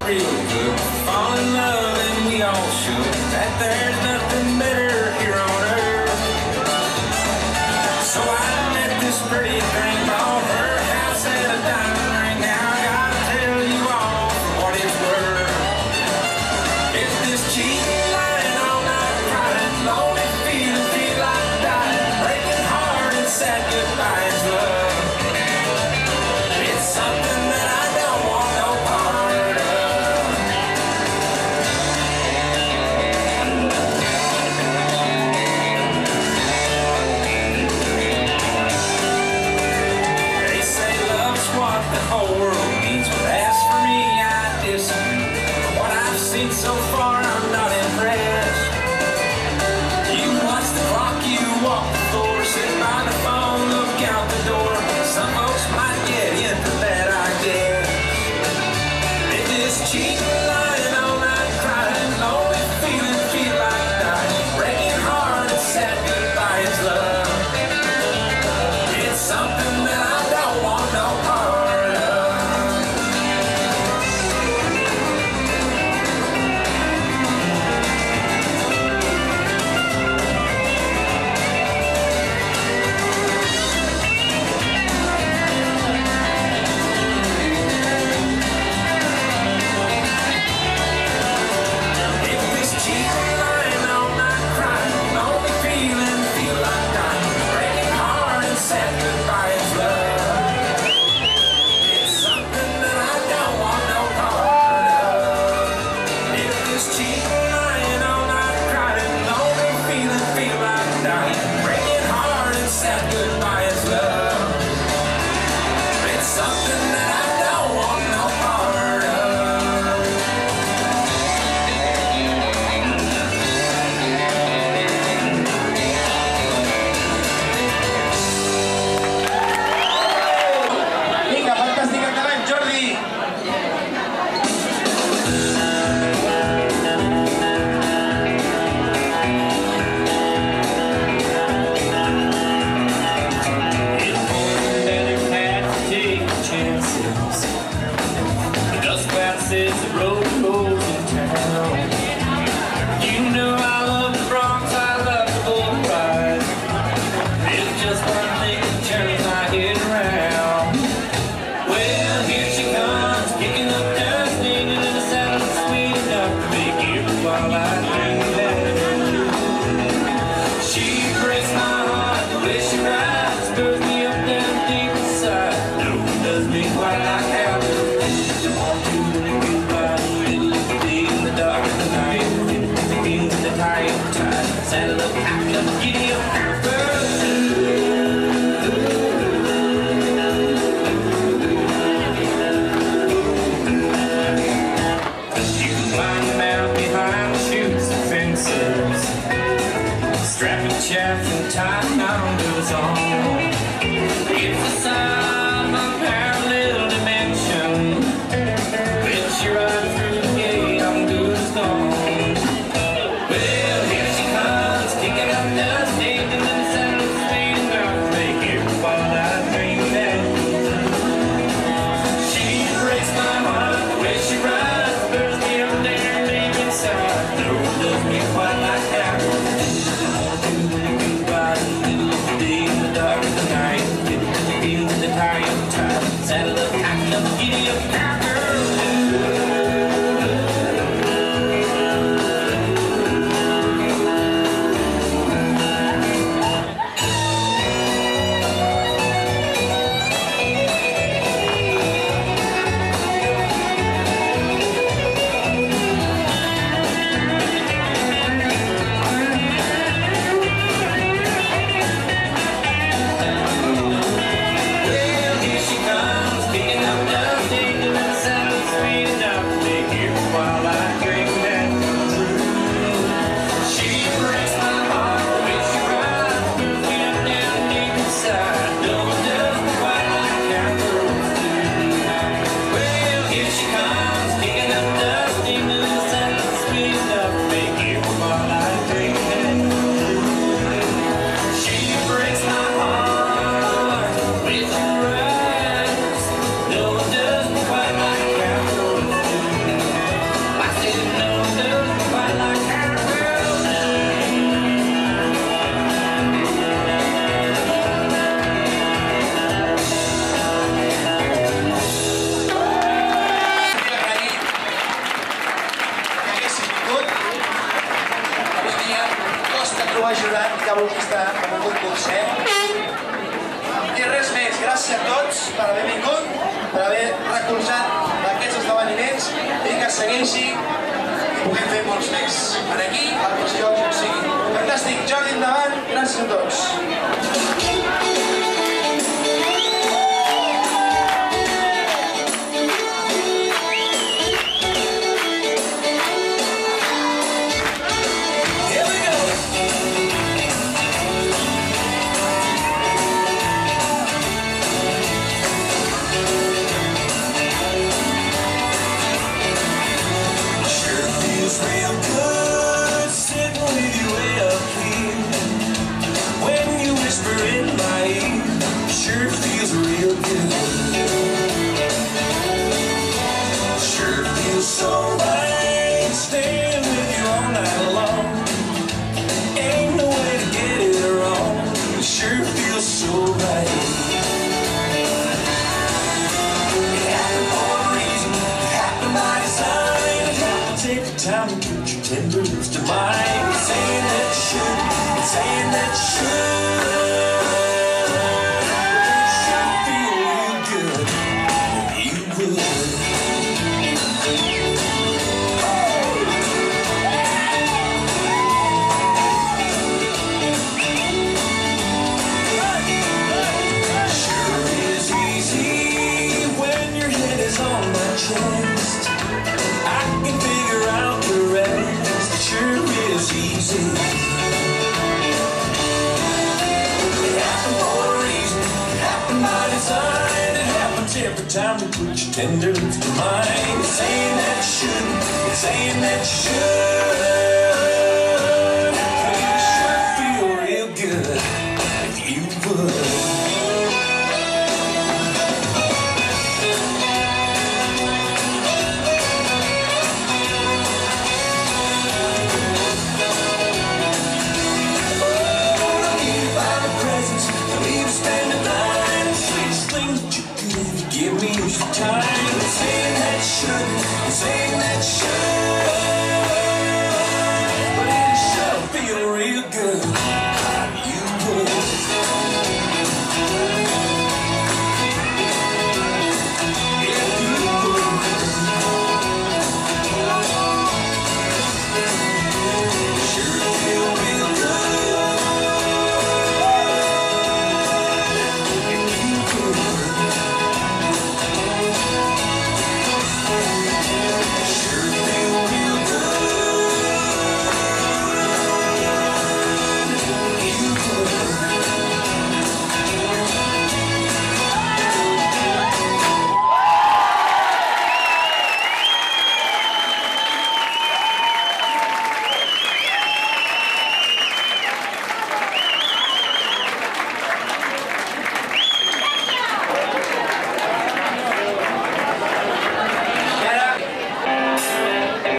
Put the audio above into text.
real good. Fall in love and we all should. That there's nothing better here on earth. So I met this pretty thing, bought her house and a diamond ring. Now I gotta tell you all for what it's worth. If this cheating, lying all night, crying, lonely, feel like dying, breaking heart and sad goodbyes, love. It's something that I don't want no part of. They say love's what the whole world needs, but as for me, I disagree. What I've seen so far, I'm not impressed. You watch the clock, you walk the floor, sit by the phone, look out the door. Some folks might get into that, I guess. If it's cheating, lying all night, crying, lonely, feel like dying, breaking heart and sad goodbyes, love. It's something that I don't want no part of. If it's cheating, lying all night, crying, lonely, feel like dying, breaking heart and sad goodbyes, love. It's something that I don't want no part of. If it's cheating, lying all night, crying, lonely, feel like dying, breaking heart and sad goodbyes, love. It's something that I don't want no part of. Vinga, fantàstica talent, Jordi! Better had to take chances. The dust cloud says the road goes in town. You know I love the Bronx, I love the bull ride. There's just one thing that turns my head around. Well, here she comes, kicking up dust, leaning in the saddle, sweet enough to make it while I do that. She breaks my heart, the way she rides, spurs me up down deep inside. No one does me quite like how you want to when you goodbye, middle of the day in the dark. ajudat, que ha volgut potser. I res més, gràcies a tots per haver vingut, per haver recolzat aquests esdeveniments i que segueixi i puguem fer molts més. Aquí, a altres llocs, on sigui. Fantàstic, Jordi, endavant, gràcies a tots. Time to put your tender lips to mine. Saying that you should, saying that you should. It sure feel real good if you would. Sure is easy when your head is on my chest. I can figure out the rest. It sure is easy. It happened for a reason. It happened by design. It happens every time we put your tender lips to mine. It's saying that you shouldn't. It's saying that you should.